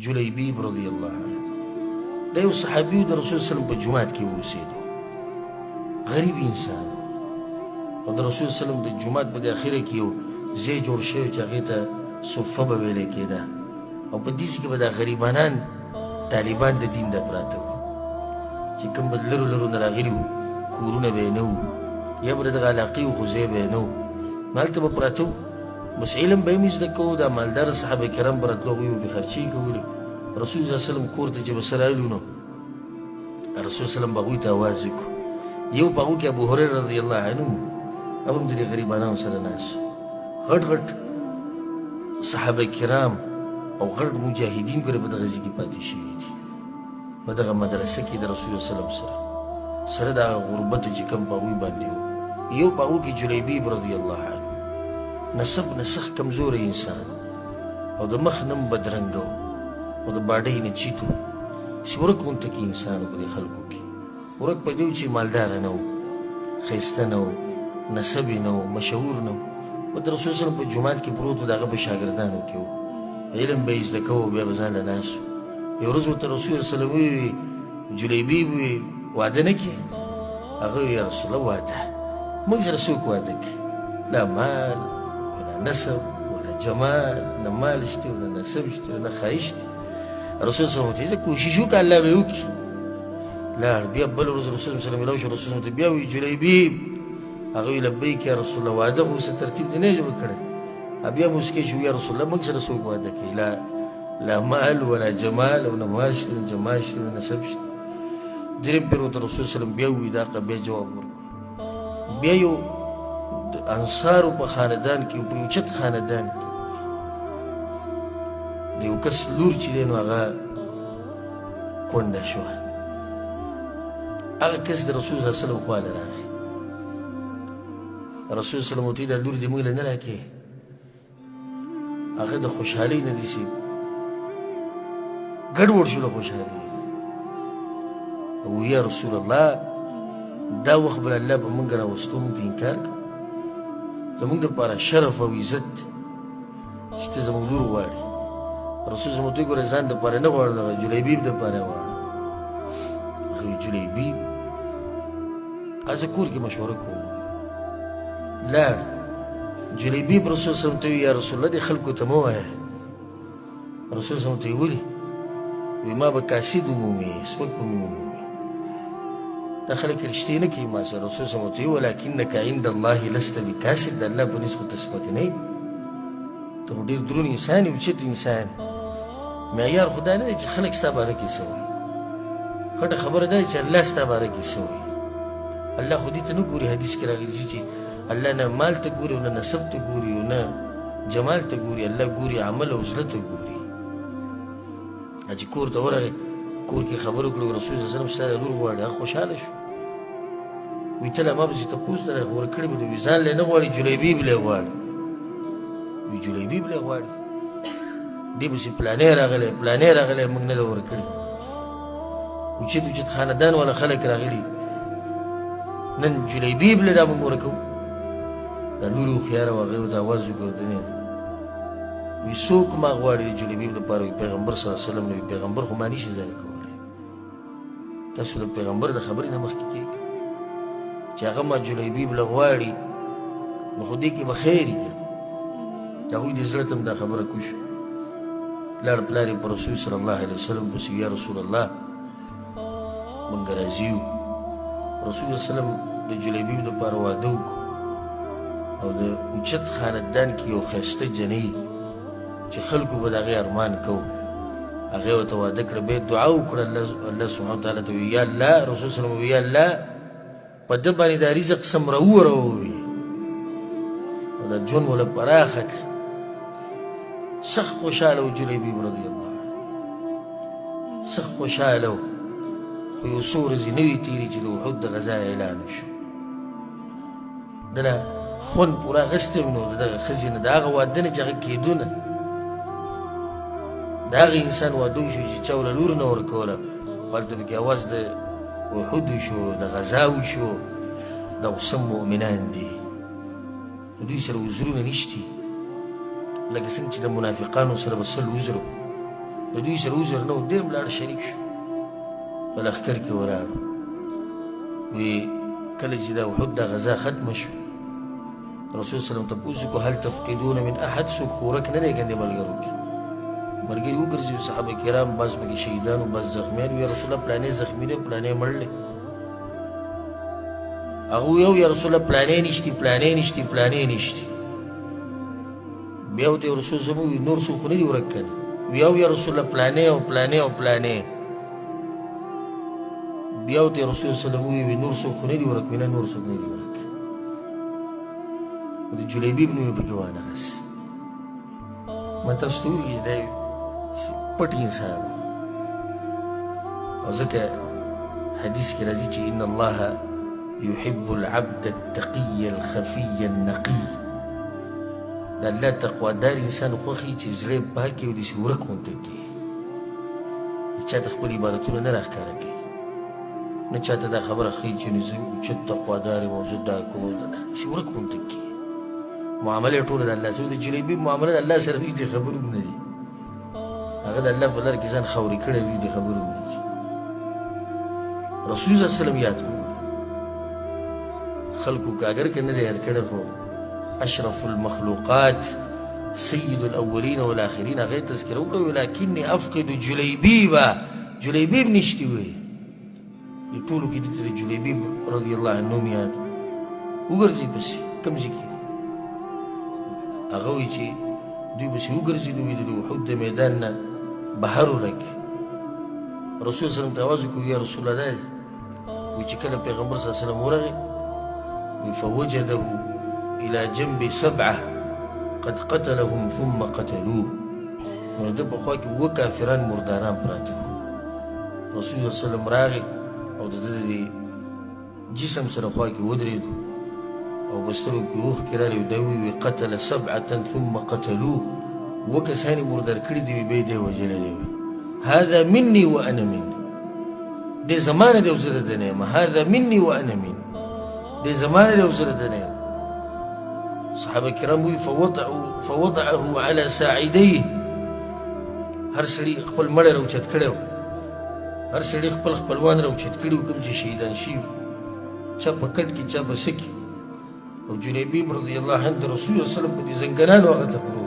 جلیبیب رضی الله عنه دا یو صحابي د رسول صلی الله علیه وسلم په جومات کې اوسېدو غریب انسان او د رسول صلی الله علیه وسلم د جومات په اخره کې یو ځای جوړ شوی چې هغې ته صفه به ویلی کېده او په دې کې به دا غریبانان طالبان د دین د پراته وو چې کوم به لرو لرو نه راغلي وو کورونه به یې نه وو یا به د دغه علاقې خو ځای به یې نه وو هلته به پراته وو بس علم به یې هم زده کوو دا مالداره صحابه کرام به راتلو هغوی به خرچې کولې رسول صلی الله علیه وسلم کور ته چې به سره رالو نو رسول صلی الله به هغوی ته اواز وکړو یو په هغو کې ابو هریره رضی الله عنه هغه هم د دې غریبانانو سره ناست غټ غټ صحابه کرام او غټ مجاهدین ګوره په دغه ځای کې پاتې شوي دي په دغه مدرسه کې د رسول صلی الله علیه وسلم سره د هغه غربت چې کوم په هغوی باندې و یو په هغو کې جلیبیب رضی الله عنه نسب نه سخت کمزوری انسان او د مخ نه هم بدرنګه و او د باډۍ نه چیت و چې ورک غونته کې انسان و په دې خلکو کې ورک په دې و چې مالداره نه و ښایسته نه و نسب یې نه و مشهور نه و و د رسول صلی په جومات کې پروت و د هغه په شاګردانو کې و علم به یې زده کوو بیا به ځان له ناست و یو ورځ ورته رسول صلی وویل جلیبیب وویل واده نه کړې هغه وویل یا رسول الله واده موږ سره څوک واده کړي لا مال ولا نسب ولا جمال نه مال شته ولا نسب شته نه ښایست شته رسول صلی الله علیه وسلم کوشش وکړه الله به یې وکړي لاړ بیا بله ورځ رسول صلی الله علیه وسلم میلاو شو رسول صلی الله علیه وسلم بیا وایي جلیبیب هغه وی لبیک یا رسول الله واده خو څه ترتیب دې نه جوړ کړی بیا موسکی شو یا رسول الله موږ سره څوک واده کوي لا مال ولا جمال او نه مال شته نه جمال شته نه نسب شته درېیم پیر ورته رسول صلی الله بیا ووایي دا بیا جواب ورکړو بیا یو د انصارو په خاندان کې په یو چت خاندان کې د یو کس لور چې دی نو هغه کونډه شوه هغه کس د رسول صلی الله علیه وسلم خواله راغی رسول صلی الله علیه وسلم دا لور دې موږ له نه راکړې هغه د خوشحالۍ نه داسې ګډوډ شو د خوشحالۍ او یا رسول الله دا وخت بل الله به موږ راوستو موږ ته انکار کوو زموږ دپاره شرف او عزت چې ته زموږ لور غواړې رسول زموږ ته ګوره ځان دپاره نه غواړه دغه جلیبیب دپاره غواړه هغه وایي جلیبیب زه کور کې مشوره کوم لاړ جلیبیب رسول صلی الله علیه وسلم ته وایي یا رسول الله دې خلکو ته مه وایه رسول صلی الله علیه وسلم ته یې ولې وایي ما به کاسد ومومي سپک به مې ومومي دا خلک رښتې نه کوي ما سره رسول صلی الله علیه وسلم ته وایي ولکنک عند الله لست بکاسد د الله په نسبت ته سپک نه یې ته خو ډېر دروند انسان یې اوچت انسان معیار خو دا نه دی چې خلک ستا باره کې څه وایي خټه خبره دا ده چې الله ستا باره کې څه وایي الله خو دې ته نه ګوري حدیث کې راغلي چې الله نه مال ته ګوري او نه نسب ته ګوري او نه جمال ته ګوري الله ګوري عمل او زړه ته ګوري چې کور ته ورغی کور کې خبرې وکړو رسول صلی الله علیه وسلم ستا لور غواړي هغه خوشحاله شو وایي ته له ما پسې تپوس ته ورکړی به وایي ځان لی نه غواړي جلیبیب لی غواړي وایي جلیبیب لی غواړي دې پسې پلانې راغلی موږ نه ده ورکړي اوچت اوچت خاندان والا خلک راغلي نن جلیبیب لی دا موږ ورکوو دا لور یې هوښیاره وه هغې ورته اواز وکړ ورته وایي څوک ما غواړي د جلیبیب دپاره وایي پیغمبر صلی الله علیه وسلم نه وایي پیغمبر خو ما نشي ضایع کولی تاسو د پیغمبر د خبرې نه مخکې کېږئ چې هغه ما جلیبیب له غواړي نو خو دې کې به خیر وي د هغوی د زړه ته هم دا خبره کوي شو لاړ پلار یې په رسول صلی الله علیه وسلم پسې یا رسول الله موږ راضي یو رسول صلی وسلم د جلیبیب دپاره واده وکړو او د اوچت خاندان کې یو ښایسته جنۍ چې خلکو به د هغې ارمان کوو هغې ورته واده کړه بیا دعا وکړه الله سبحانه وتعالی ته وایي یا الله رسول صلی الله علیه وسلم یا الله په ده باندې دا رزق سمره ووروي او دا ژوند وله پراخه کړه سخت خوشحاله و جلیبیب رضی الله عنه سخت خوشحاله و خو یو څو ورځې نه وي تېرې چې د احد د غذا اعلان وشو دله خوند پوره اخیستی نو د دغه ښځې نه د هغه واده نه چې هغه کېدو نه د هغه انسان واده وشو چې چا وله لور نه ورکوله خو هلته پکې اواز د احد وشو د غذا وشو دا خو سم مؤمنان دي دوی سره وزرونه نشتي لکه څنګه چې د منافقانو سره به سل وزرو د دوی سره عذر نه و دی هم لاړ شریک شو په لښکر کې ولاړو وی کله چې دا احد دا غذا ختمه شو رسول سلم تپوس وکړو هل تفقدون من احد څوک خو ورک نه دی ګندې ملګرو کې ملګري وګرځي صحابه کرام بعض پکې شهیدان و بعض زخمیان و یا رسول الله پلانې زخمي دی پلانې مړ دی هغه ویل یا رسول الله پلانې نشتي پلانې نشتي پلانې نشتي بیا ورته رسول صلی الله علیه وسلم نور څوک خو نه دي ورک کنه ویل یا رسول الله پلانې او پلانې او پلانې بیا ورته رسول صلی الله علیه وسلم ویل نور څوک خو نه دي ورک وینه نور څوک نه دي ورک د جلیبي بن پکې وانغس ما تاسو ته وایي دی پټ انسان او ځکه حدیث کې راځي چې ان الله يحب العبد التقي الخفي النقي د الله تقوادار انسان خوښي چې زړه یې پاک وي او داسې ورک غوندې کړي چا ته خپل عبادتونه نه راښکاره کوي نه چا ته دا خبره ښیي چې زه اوچت تقوادار یم او زه دا کوم داسې ورک غوندې کړي معامله یې ټوله د الله سره د جلیبي معامله د الله سره دوی دې خبرې هم نه دي هغه د الله په لار کې ځان خاورې کړی دوی دې خبرې هم نه دي رسول صلی الله علیه وسلم یاد کړو خلقو که اگر که نه دی یاد کړی خو اشرف المخلوقات سید الاولین والآخرین هغه یې تذکره وکړه ولکني افقد جلیبیبه جلیبیب نشتي وی دې ټولو کې دې ته د جلیبیب رضی الله عنه هم یاد وګرځئ پسې کوم ځای کې هغه وایي چې دوی پسې وګرځېدو وایي د احد د میدان نه بهر ولګي رسول صلی الله علیه وسلم ته اواز وکړو یا رسول الله دی وایي چې کله پیغمبر صلی الله علیه وسلم ورغی فوجده إلى جنب 7 قد قتلهم ثم قتلوه نو ده په خوا کې اووه کافران مرداران پراته وو رسول الله صلی الله علیه وسلم راغی او د ده د جسم سره خوا کې ودرېدو او بسترو کې اوښکې راغلې او دا ویې قتل 7 ثم قتلوه اووه کسان یې مردار کړي دي وي بیا یې دی وژلی دی وي هذا مني وانا من دې زما نه دی او زه د ده نه یم هذا مني وانا من دې زما نه دی او زه د ده نه یم صحابه کرام وی فوضعه على ساعديه هر سړي خپل مړی راوچت کړی و هر سړي خپل خپلوان راوچت کړي و کوم چې شهیدان شوي چا په کټ کې چا په څه کې او جلیبیب رضی الله عنه د رسول الله وسلم په دې زنګنانو هغه ته پروت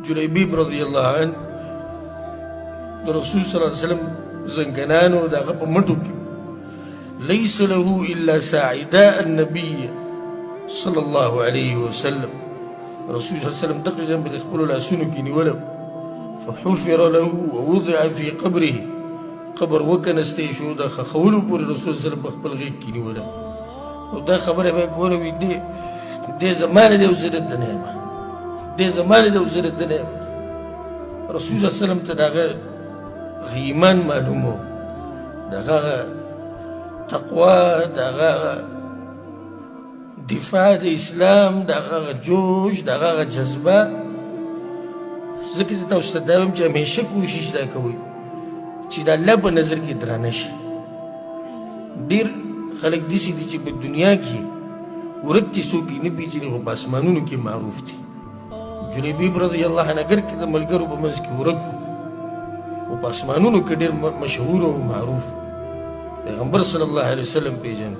جلیبیب رضی الله عنه د رسول صلی الله علیه وسلم زنګنانو د هغه په مټو کې ليس له الا ساعداء النبي صلی الله علیه وسلم رسول صلی الله علیه وسلم دغه جنب د خپلو لاسونو کې نیولی فحفر له ووضع في قبره قبر وکنستی شو د خښولو پورې رسول صلی الله علیه وسلم په خپل غېږ کې نیولی او دا خبره به یې کوله وي دې زما نه دی او زه دلته نه یم دې زما نه دی او زه دلته نه یم رسول صلی الله علیه وسلم ته د هغه ایمان معلوم و د هغه تقوا د هغه دفاع د اسلام د هغه جوش د هغه جذبه ځکه زه تاسو ته دا وایم چې همیشه کوشش دا کوئ چې د الله په نظر کې درانه شي ډېر خلک داسې دي چې په دنیا کې ورک دي څوک یې نه پېژني خو په اسمانونو کې معروف دي جلیبیب رضی الله عنه اگر که د ملګرو په منځ کې ورک خو په اسمانونو کې ډېر مشهور او معروف پیغمبر صلی الله علیه وسلم پېژند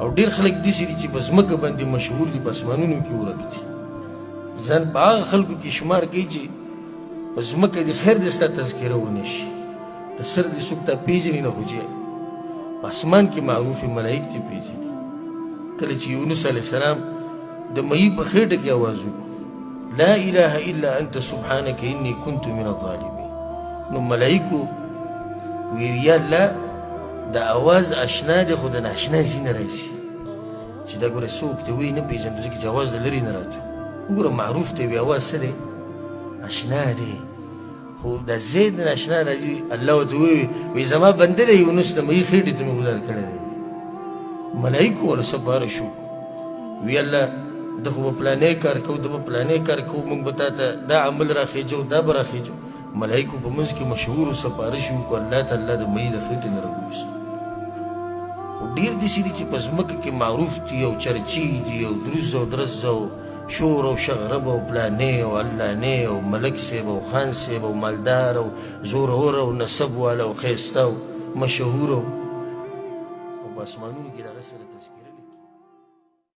او ډېر خلک داسې دي چې په ځمکه باندې مشهور دي په اسمانونو کې ورک دي ځان په هغه خلکو کې شمار کوي چې په ځمکه د خیر د ستا تذکره ونه شي د سر دې څوک تا پېژني نه خو چې په اسمان کې معروفې ملایک دې پېژني کله چې یونس علیه السلام د مهي په خېټه کې اواز وکړو لا اله الا انت سبحانك اني كنت من الظالمين نو ملائکو وی یا الله دا اواز اشنا دی خو د ناشنا ځای نه راځي چې دا ګوره څوک ته وایي نه پېژنو ځکه چې اواز د لرې نه راځو وګوره معروف دی وي اواز څه دی اشنا دی خو دا ځای د ناشنا راځي الله ورته وایي زما بنده دی یونس د مهي خېټې ته مې ګزار کړی دی ملایکو ورسه باره شو وی الله د خو به پلانی کار کوو د به پلانی کار کوو موږ به تا ته دا عمل راخېجو دا به راخېجو ملایکو په منځ کې مشهورو سپارش وکړو الله تعالی د مې د خېټې نه راوویست خو ډېر داسې دي چې په ځمکه کې معروف دي او چرچي دي او دروز او درز او شور او شغرب او پلانې او علانې او ملک صاحب او خان صاحب او مالدار او زورور او نسب والا او ښایسته او مشهور او په اسمانونو کې د هغه سره تذکیر